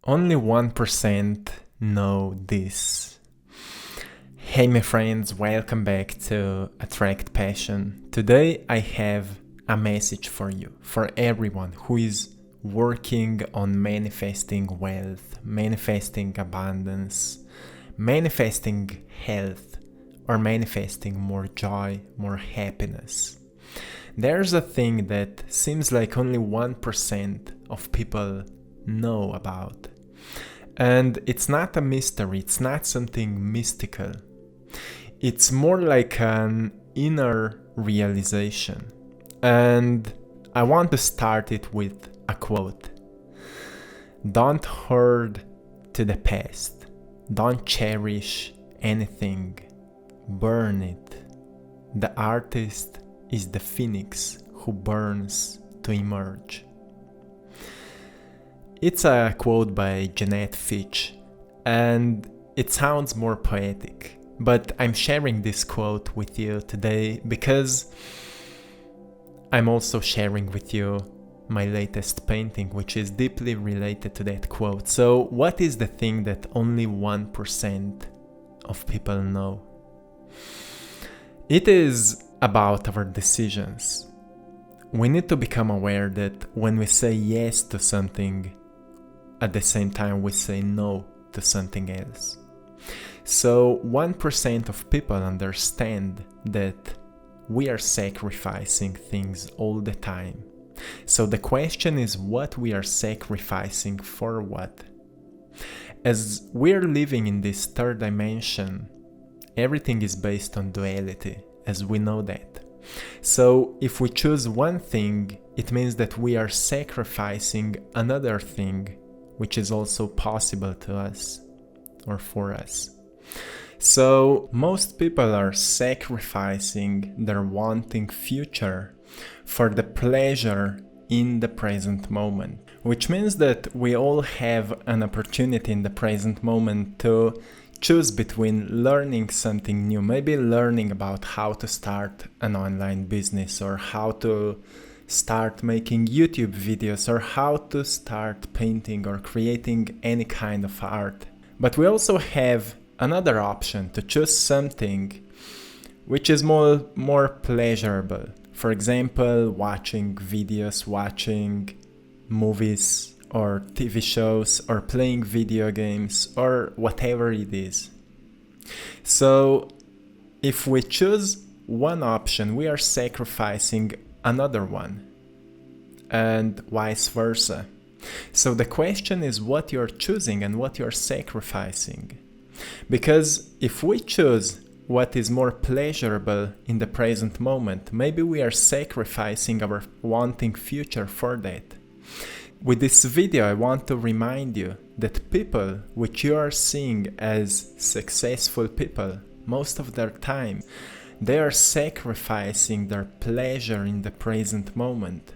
Only 1% know this. Hey my friends, welcome back to AttractPassion. Today I have a message for you, for everyone who is working on manifesting wealth, manifesting abundance, manifesting health, or manifesting more joy, more happiness. There's a thing that seems like only 1% of people know about. And it's not a mystery, it's not something mystical. It's more like an inner realization. And I want to start it with a quote. Don't hoard to the past. Don't cherish anything. Burn it. The artist is the phoenix who burns to emerge. It's a quote by Jeanette Fitch, and it sounds more poetic, but I'm sharing this quote with you today because I'm also sharing with you my latest painting, which is deeply related to that quote. So, what is the thing that only 1% of people know? It is about our decisions. We need to become aware that when we say yes to something, at the same time we say no to something else. So 1% of people understand that we are sacrificing things all the time. So the question is what we are sacrificing for what? As we're living in this third dimension, everything is based on duality, as we know that. So if we choose one thing, it means that we are sacrificing another thing which is also possible to us or for us. So most people are sacrificing their wanting future for the pleasure in the present moment, which means that we all have an opportunity in the present moment to choose between learning something new, maybe learning about how to start an online business or how to start making YouTube videos or how to start painting or creating any kind of art. But we also have another option to choose something which is more pleasurable. For example, watching videos, watching movies or TV shows or playing video games or whatever it is. So if we choose one option, we are sacrificing another one, and vice versa. So the question is what you're choosing and what you're sacrificing. Because if we choose what is more pleasurable in the present moment, maybe we are sacrificing our wanting future for that. With this video, I want to remind you that people which you are seeing as successful people, most of their time, they are sacrificing their pleasure in the present moment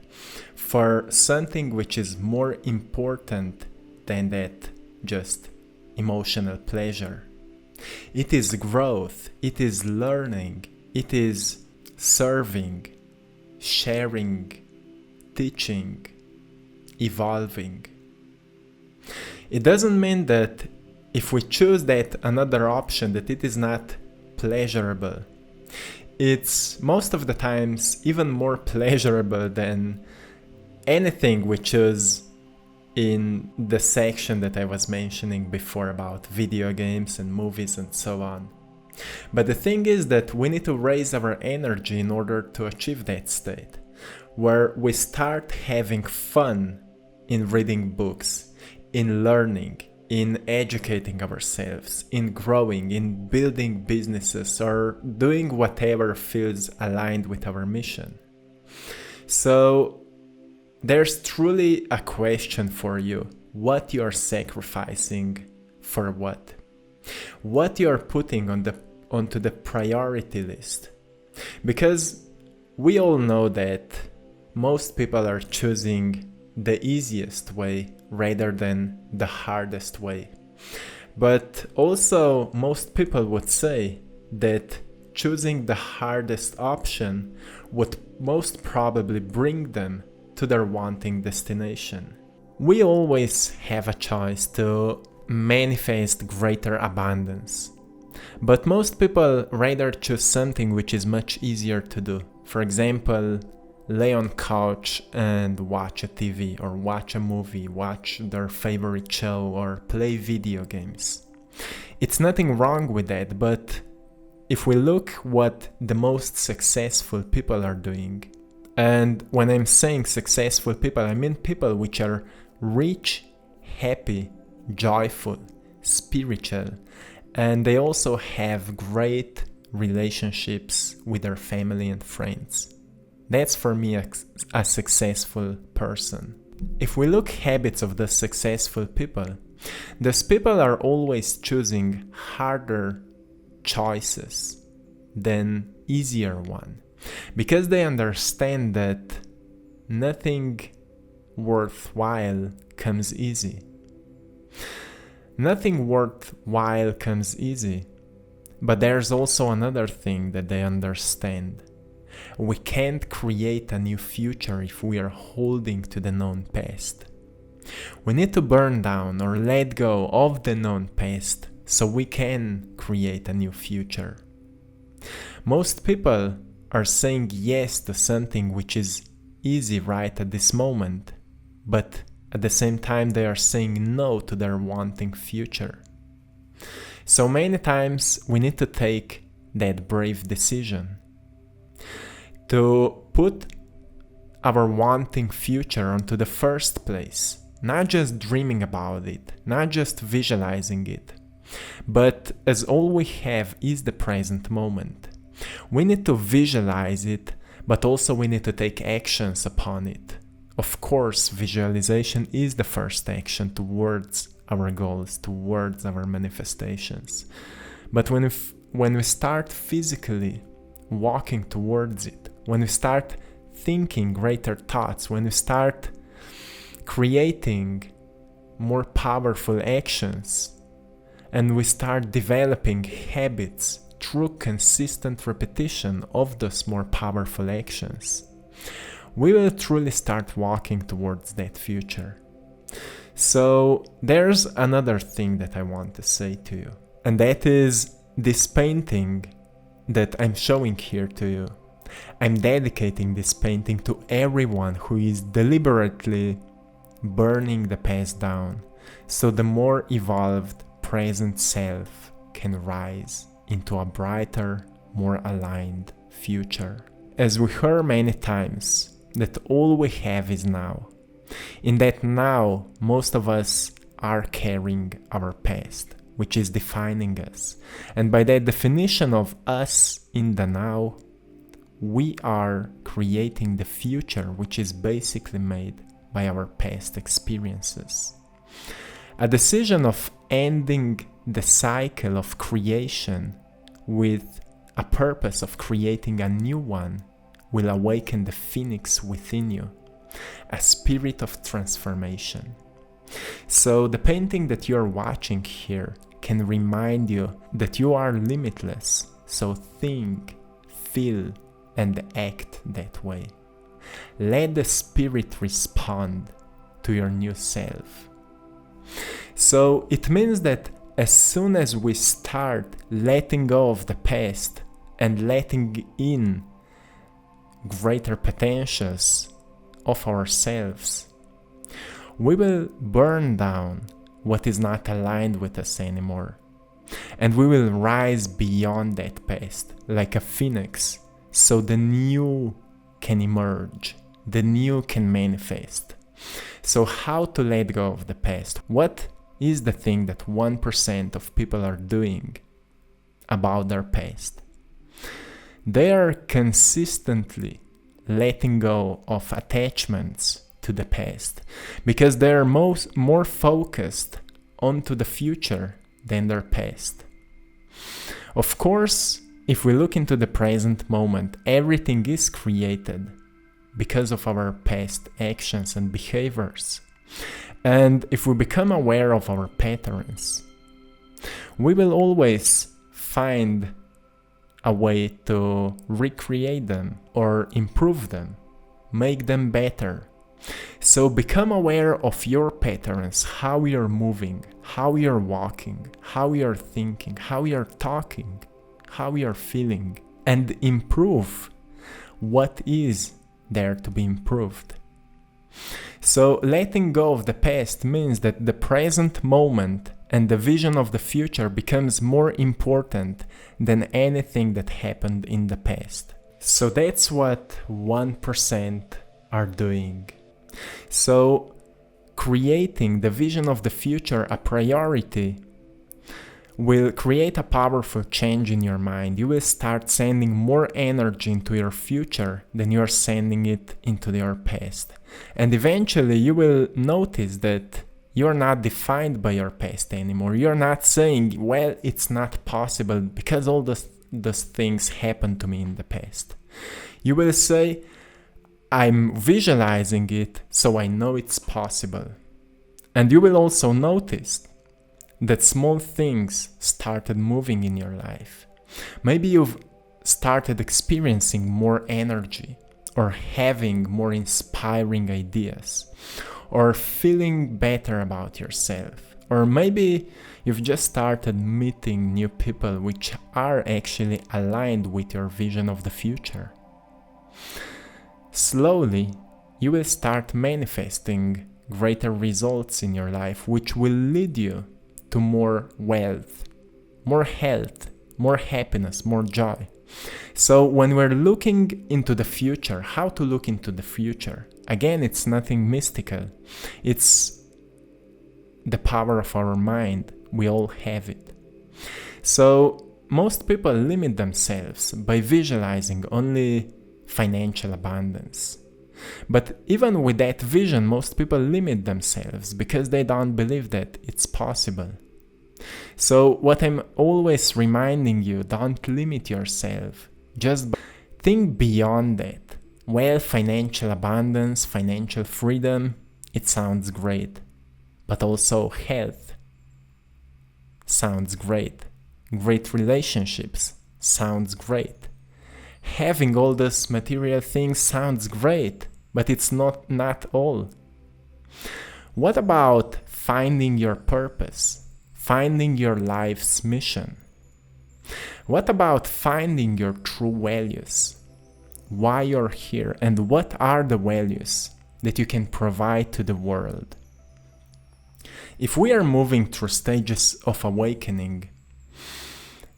for something which is more important than that just emotional pleasure. It is growth, it is learning, it is serving, sharing, teaching, evolving. It doesn't mean that if we choose that another option that it is not pleasurable. It's most of the times even more pleasurable than anything we choose in the section that I was mentioning before about video games and movies and so on. But the thing is that we need to raise our energy in order to achieve that state, where we start having fun in reading books, in learning, in educating ourselves, in growing, in building businesses, or doing whatever feels aligned with our mission. So there's truly a question for you, what you're sacrificing for what? What you're putting onto the priority list. Because we all know that most people are choosing the easiest way rather than the hardest way. But also most people would say that choosing the hardest option would most probably bring them to their wanting destination. We always have a choice to manifest greater abundance. But most people rather choose something which is much easier to do. For example, lay on couch and watch a TV or watch a movie, watch their favorite show or play video games. It's nothing wrong with that, but if we look what the most successful people are doing, and when I'm saying successful people, I mean people which are rich, happy, joyful, spiritual, and they also have great relationships with their family and friends. That's for me a successful person. If we look habits of the successful people, those people are always choosing harder choices than easier one, because they understand that nothing worthwhile comes easy. Nothing worthwhile comes easy, but there's also another thing that they understand. We can't create a new future if we are holding to the known past. We need to burn down or let go of the known past so we can create a new future. Most people are saying yes to something which is easy right at this moment, but at the same time they are saying no to their wanting future. So many times we need to take that brave decision to put our wanting future onto the first place, not just dreaming about it, not just visualizing it, but as all we have is the present moment. We need to visualize it, but also we need to take actions upon it. Of course, visualization is the first action towards our goals, towards our manifestations. But when we start physically walking towards it, when we start thinking greater thoughts, when we start creating more powerful actions, and we start developing habits through consistent repetition of those more powerful actions, we will truly start walking towards that future. So there's another thing that I want to say to you, and that is this painting that I'm showing here to you. I'm dedicating this painting to everyone who is deliberately burning the past down, so the more evolved present self can rise into a brighter, more aligned future. As we heard many times, that all we have is now. In that now, most of us are carrying our past, which is defining us. And by that definition of us in the now, we are creating the future, which is basically made by our past experiences. A decision of ending the cycle of creation with a purpose of creating a new one will awaken the phoenix within you, a spirit of transformation. So the painting that you're watching here can remind you that you are limitless, so think, feel, and act that way. Let the spirit respond to your new self. So it means that as soon as we start letting go of the past and letting in greater potentials of ourselves, we will burn down what is not aligned with us anymore, and we will rise beyond that past like a phoenix, so the new can emerge, the new can manifest. So how to let go of the past? What is the thing that 1% of people are doing about their past? They are consistently letting go of attachments to the past because they are more focused onto the future than their past. Of course, if we look into the present moment, everything is created because of our past actions and behaviors. And if we become aware of our patterns, we will always find a way to recreate them or improve them, make them better. So become aware of your patterns, how you're moving, how you're walking, how you're thinking, how you're talking, how you're feeling, and improve what is there to be improved. So letting go of the past means that the present moment and the vision of the future becomes more important than anything that happened in the past. So that's what 1% are doing. So creating the vision of the future a priority will create a powerful change in your mind. You will start sending more energy into your future than you are sending it into your past. And eventually you will notice that you're not defined by your past anymore. You're not saying, well, it's not possible because all those things happened to me in the past. You will say, I'm visualizing it, so I know it's possible. And you will also notice that small things started moving in your life. Maybe you've started experiencing more energy, or having more inspiring ideas, or feeling better about yourself. Or maybe you've just started meeting new people which are actually aligned with your vision of the future. Slowly, you will start manifesting greater results in your life, which will lead you to more wealth, more health, more happiness, more joy. So when we're looking into the future, how to look into the future? Again, it's nothing mystical. It's the power of our mind. We all have it. So most people limit themselves by visualizing only financial abundance. But even with that vision, most people limit themselves because they don't believe that it's possible. So what I'm always reminding you, don't limit yourself. Just think beyond that. Well, financial abundance, financial freedom, it sounds great. But also health sounds great. Great relationships sounds great. Having all those material things sounds great, but it's not all. What about finding your purpose? Finding your life's mission? What about finding your true values? Why you're here and what are the values that you can provide to the world? If we are moving through stages of awakening,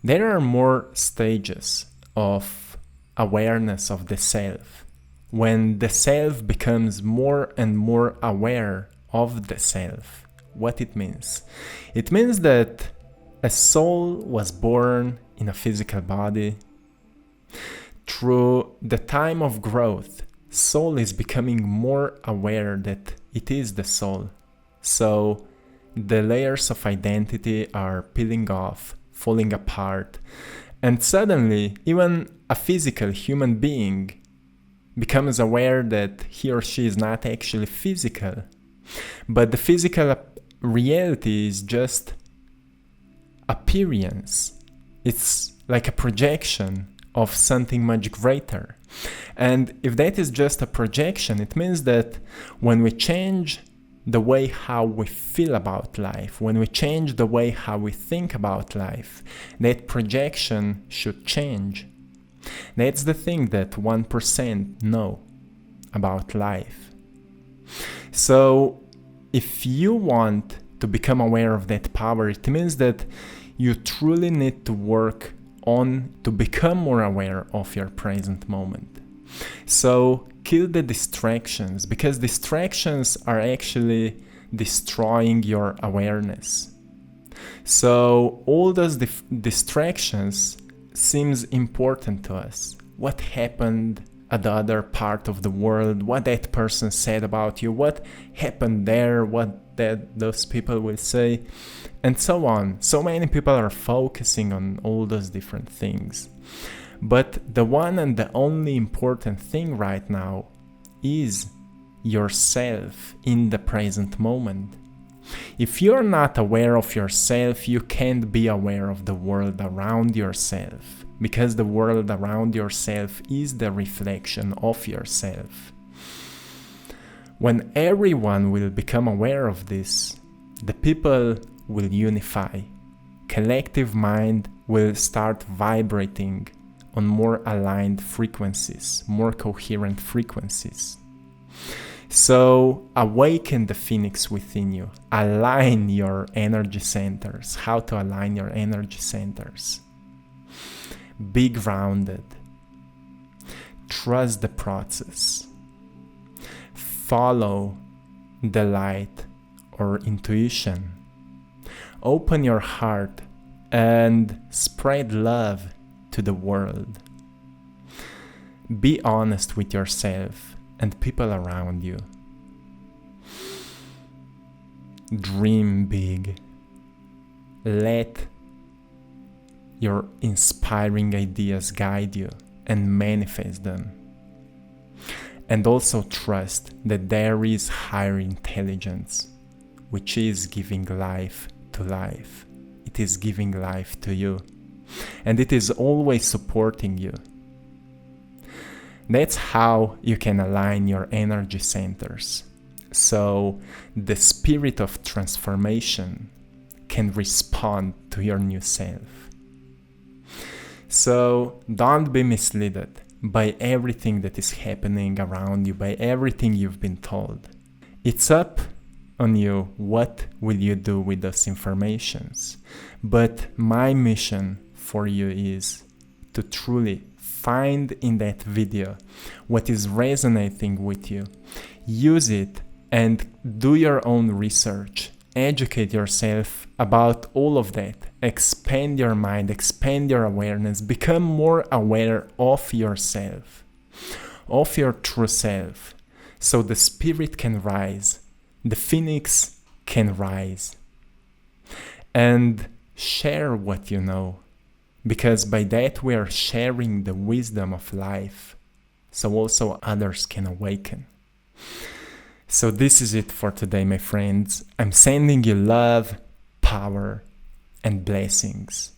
there are more stages of awareness of the self. When the self becomes more and more aware of the self, what it means? It means that a soul was born in a physical body. Through the time of growth, soul is becoming more aware that it is the soul. So the layers of identity are peeling off, falling apart, and suddenly even a physical human being becomes aware that he or she is not actually physical, but the physical reality is just appearance. It's like a projection of something much greater. And if that is just a projection, it means that when we change the way how we feel about life, when we change the way how we think about life, that projection should change. That's the thing that 1% know about life. So if you want to become aware of that power, it means that you truly need to work on to become more aware of your present moment. So kill the distractions, because distractions are actually destroying your awareness. So all those distractions seems important to us. What happened at the other part of the world, what that person said about you, what happened there, what those people will say, and so on. So many people are focusing on all those different things. But the one and the only important thing right now is yourself in the present moment. If you're not aware of yourself, you can't be aware of the world around yourself, because the world around yourself is the reflection of yourself. When everyone will become aware of this, the people will unify. Collective mind will start vibrating on more aligned frequencies, more coherent frequencies. So awaken the phoenix within you. Align your energy centers. How to align your energy centers? Be grounded. Trust the process. Follow the light or intuition. Open your heart and spread love to the world. Be honest with yourself and people around you. Dream big. Let your inspiring ideas guide you and manifest them. And also trust that there is higher intelligence, which is giving life to life. It is giving life to you. And it is always supporting you. That's how you can align your energy centers. So the spirit of transformation can respond to your new self. So don't be misled by everything that is happening around you, by everything you've been told. It's up on you, what will you do with those informations? But my mission for you is to truly find in that video what is resonating with you. Use it and do your own research. Educate yourself about all of that. Expand your mind, expand your awareness, become more aware of yourself, of your true self, so the spirit can rise, the phoenix can rise. And share what you know, because by that we are sharing the wisdom of life, so also others can awaken. So this is it for today, my friends. I'm sending you love, power, and blessings.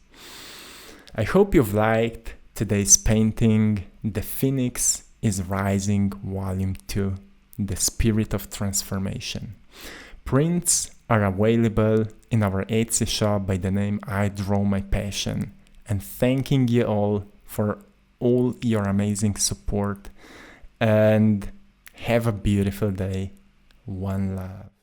I hope you've liked today's painting, The Phoenix is Rising, Volume 2, The Spirit of Transformation. Prints are available in our Etsy shop by the name I Draw My Passion. And thanking you all for all your amazing support, and have a beautiful day. One love.